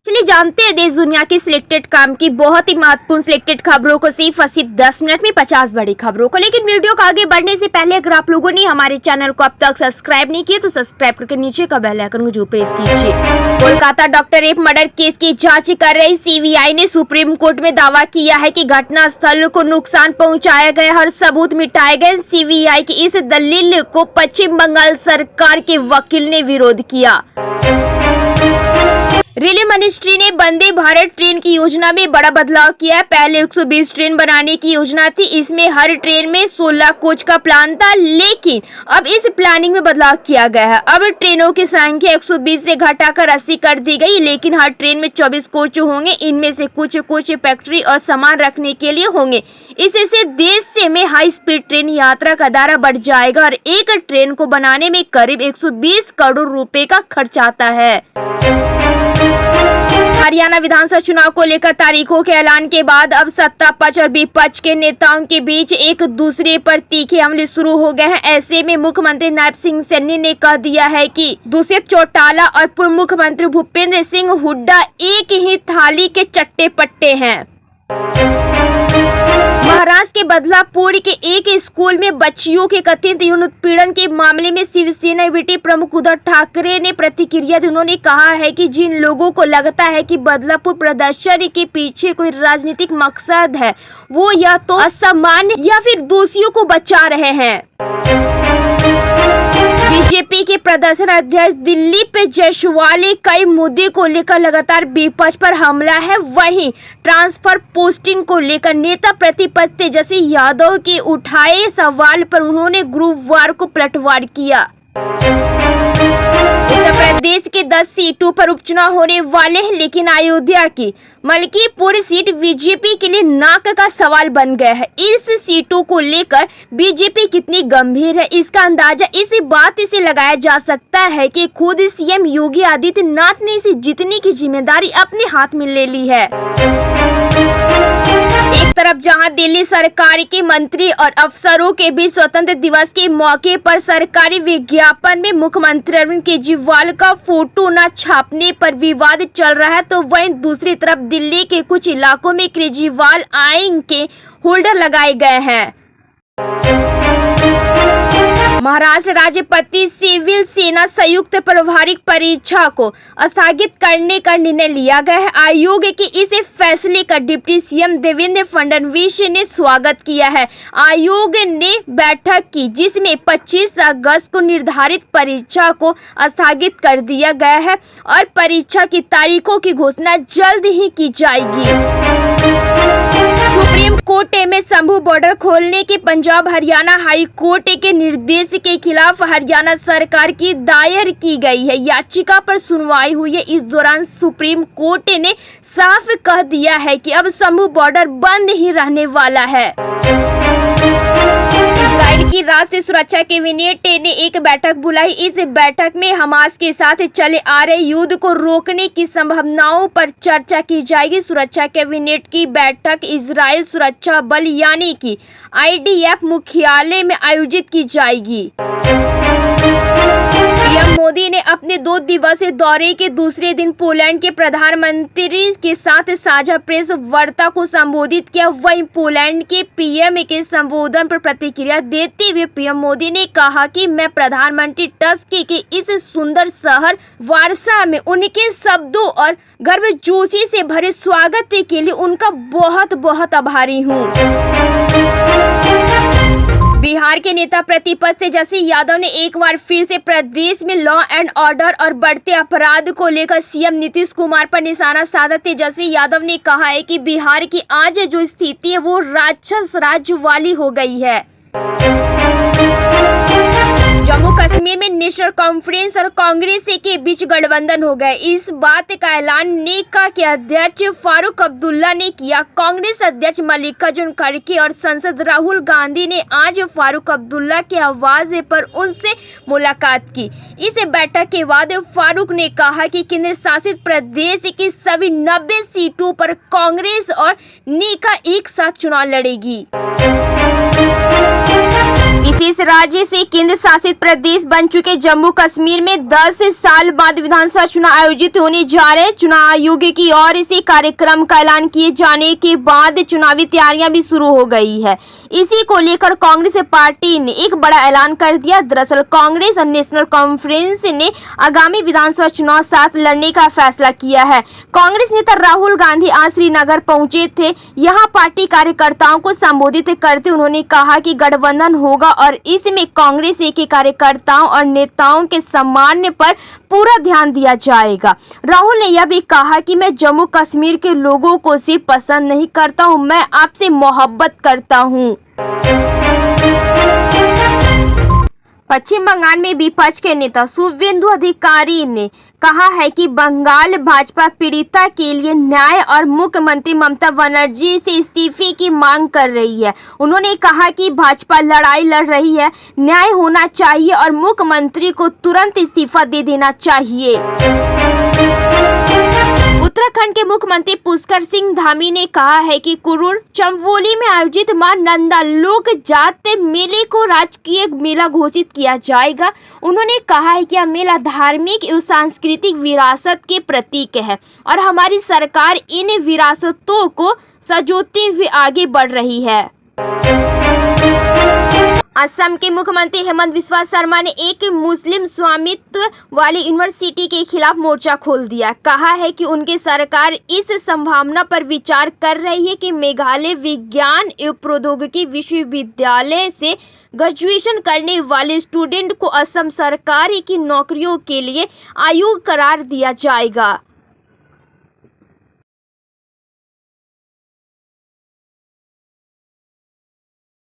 चलिए जानते हैं देश दुनिया की सिलेक्टेड काम की बहुत ही महत्वपूर्ण सिलेक्टेड खबरों को सिर्फ 10 मिनट में 50 बड़ी खबरों को। लेकिन वीडियो को आगे बढ़ने से पहले अगर आप लोगों ने हमारे चैनल को अब तक सब्सक्राइब नहीं किया तो सब्सक्राइब करके नीचे का बेल आइकन को जरूर प्रेस कीजिए। Kolkata doctor rape murder case की जांच कर रही सीबीआई ने सुप्रीम कोर्ट में दावा किया है कि घटना स्थल को नुकसान पहुंचाया गया, हर सबूत मिटाए गए। सीबीआई की इस दलील को पश्चिम बंगाल सरकार के वकील ने विरोध किया। रेलवे मिनिस्ट्री ने वंदे भारत ट्रेन की योजना में बड़ा बदलाव किया है। पहले 120 ट्रेन बनाने की योजना थी, इसमें हर ट्रेन में 16 कोच का प्लान था, लेकिन अब इस प्लानिंग में बदलाव किया गया है। अब ट्रेनों की संख्या 120 से घटाकर 80 कर दी गई, लेकिन हर ट्रेन में 24 कोच होंगे। इनमें से कुछ कोच फैक्ट्री और सामान रखने के लिए होंगे। इससे देश में हाई स्पीड ट्रेन यात्रा का दायरा बढ़ जाएगा और एक ट्रेन को बनाने में करीब 120 करोड़ रुपए का खर्च आता है। हरियाणा विधानसभा चुनाव को लेकर तारीखों के ऐलान के बाद अब सत्ता पक्ष और विपक्ष के नेताओं के बीच एक दूसरे पर तीखे हमले शुरू हो गए हैं। ऐसे में मुख्यमंत्री नायब सिंह सैनी ने कह दिया है कि दूषित चौटाला और पूर्व मुख्यमंत्री भूपेंद्र सिंह हुड्डा एक ही थाली के चट्टे पट्टे हैं। महाराष्ट्र के बदलापुर के एक स्कूल में बच्चियों के कथित यौन उत्पीड़न के मामले में शिवसेना बीटी प्रमुख उद्धव ठाकरे ने प्रतिक्रिया दी। उन्होंने कहा है कि जिन लोगों को लगता है कि बदलापुर प्रदर्शन के पीछे कोई राजनीतिक मकसद है, वो या तो असामान्य या फिर दोषियों को बचा रहे हैं। बीजेपी के प्रदर्शन अध्यक्ष दिलीप जायसवाल कई मुद्दे को लेकर लगातार विपक्ष पर हमला है। वहीं ट्रांसफर पोस्टिंग को लेकर नेता प्रतिपक्ष तेजस्वी यादव के उठाए सवाल पर उन्होंने गुरुवार को पलटवार किया। उत्तर प्रदेश के 10 सीटों पर उपचुनाव होने वाले हैं, लेकिन अयोध्या की मलकीपुर सीट बीजेपी के लिए नाक का सवाल बन गया है। इस सीटों को लेकर बीजेपी कितनी गंभीर है, इसका अंदाजा इसी बात से लगाया जा सकता है कि खुद सीएम योगी आदित्यनाथ ने इसे जीतने की जिम्मेदारी अपने हाथ में ले ली है। एक तरफ जहां दिल्ली सरकार के मंत्री और अफसरों के बीच स्वतंत्र दिवस के मौके पर सरकारी विज्ञापन में मुख्यमंत्री अरविंद केजरीवाल का फोटो न छापने पर विवाद चल रहा है, तो वहीं दूसरी तरफ दिल्ली के कुछ इलाकों में केजरीवाल आइन के होल्डर लगाए गए हैं। महाराष्ट्र राज्यपति सिविल सेना संयुक्त प्रभारी परीक्षा को स्थगित करने का निर्णय लिया गया है। आयोग के इस फैसले का डिप्टी सीएम देवेंद्र फडणवीस ने स्वागत किया है। आयोग ने बैठक की जिसमें 25 अगस्त को निर्धारित परीक्षा को स्थगित कर दिया गया है और परीक्षा की तारीखों की घोषणा जल्द ही की जाएगी। सुप्रीम कोर्ट में शंभू बॉर्डर खोलने के पंजाब हरियाणा हाई कोर्ट के निर्देश के खिलाफ हरियाणा सरकार की दायर की गई है याचिका पर सुनवाई हुई है। इस दौरान सुप्रीम कोर्ट ने साफ कह दिया है कि अब शंभू बॉर्डर बंद ही रहने वाला है। इजराइल की राष्ट्रीय सुरक्षा कैबिनेट ने एक बैठक बुलाई। इस बैठक में हमास के साथ चले आ रहे युद्ध को रोकने की संभावनाओं पर चर्चा की जाएगी। सुरक्षा कैबिनेट की बैठक इजराइल सुरक्षा बल यानी कि IDF मुख्यालय में आयोजित की जाएगी। पीएम मोदी ने अपने 2 दिवसीय दौरे के दूसरे दिन पोलैंड के प्रधानमंत्री के साथ साझा प्रेस वार्ता को संबोधित किया। वहीं पोलैंड के पीएम के संबोधन पर प्रतिक्रिया देते हुए पीएम मोदी ने कहा कि मैं प्रधानमंत्री टस्क के इस सुंदर शहर वारसा में उनके शब्दों और गर्मजोशी से भरे स्वागत के लिए उनका बहुत बहुत आभारी हूँ। बिहार के नेता प्रतिपक्ष तेजस्वी यादव ने एक बार फिर से प्रदेश में लॉ एंड ऑर्डर और बढ़ते अपराध को लेकर सीएम नीतीश कुमार पर निशाना साधा। तेजस्वी यादव ने कहा है कि बिहार की आज जो स्थिति है वो राक्षस राज्य वाली हो गई है। जम्मू कश्मीर में नेशनल कॉन्फ्रेंस और कांग्रेस के बीच गठबंधन हो गए। इस बात का ऐलान नेका के अध्यक्ष फारूक अब्दुल्ला ने किया। कांग्रेस अध्यक्ष मल्लिकार्जुन खड़गे और सांसद राहुल गांधी ने आज फारूक अब्दुल्ला के आवाज पर उनसे मुलाकात की। इस बैठक के बाद फारूक ने कहा कि केंद्र शासित प्रदेश की सभी 90 सीटों पर कांग्रेस और नेका एक साथ चुनाव लड़ेगी। विशेष राज्य से केंद्र शासित प्रदेश बन चुके जम्मू कश्मीर में 10 साल बाद विधानसभा चुनाव आयोजित होने जा रहे। चुनाव आयोग की ओर से कार्यक्रम का ऐलान किए जाने के बाद चुनावी तैयारियां भी शुरू हो गई है। इसी को लेकर कांग्रेस पार्टी ने एक बड़ा ऐलान कर दिया। दरअसल कांग्रेस और नेशनल कॉन्फ्रेंस ने आगामी विधानसभा चुनाव साथ लड़ने का फैसला किया है। कांग्रेस नेता राहुल गांधी आज श्रीनगर पहुंचे थे। यहां पार्टी कार्यकर्ताओं को संबोधित करते उन्होंने कहा कि गठबंधन होगा और इसमें कांग्रेस के कार्यकर्ताओं और नेताओं के सम्मान पर पूरा ध्यान दिया जाएगा। राहुल ने यह भी कहा कि मैं जम्मू कश्मीर के लोगों को सिर्फ पसंद नहीं करता हूं, मैं आपसे मोहब्बत करता हूं। पश्चिम बंगाल में विपक्ष के नेता शुभेंदु अधिकारी ने कहा है कि बंगाल भाजपा पीड़िता के लिए न्याय और मुख्यमंत्री ममता बनर्जी से इस्तीफे की मांग कर रही है। उन्होंने कहा कि भाजपा लड़ाई लड़ रही है, न्याय होना चाहिए और मुख्यमंत्री को तुरंत इस्तीफा दे देना चाहिए। उत्तराखंड के मुख्यमंत्री पुष्कर सिंह धामी ने कहा है कि कुरुर चंबोली में आयोजित मां नंदा लोक जात मेले को राजकीय मेला घोषित किया जाएगा। उन्होंने कहा है कि यह मेला धार्मिक एवं सांस्कृतिक विरासत के प्रतीक है और हमारी सरकार इन विरासतों को संजोते हुए आगे बढ़ रही है। असम के मुख्यमंत्री हेमंत बिस्वा शर्मा ने एक मुस्लिम स्वामित्व वाली यूनिवर्सिटी के खिलाफ मोर्चा खोल दिया। कहा है कि उनकी सरकार इस संभावना पर विचार कर रही है कि मेघालय विज्ञान एवं प्रौद्योगिकी विश्वविद्यालय से ग्रेजुएशन करने वाले स्टूडेंट को असम सरकार की नौकरियों के लिए अयोग्य करार दिया जाएगा।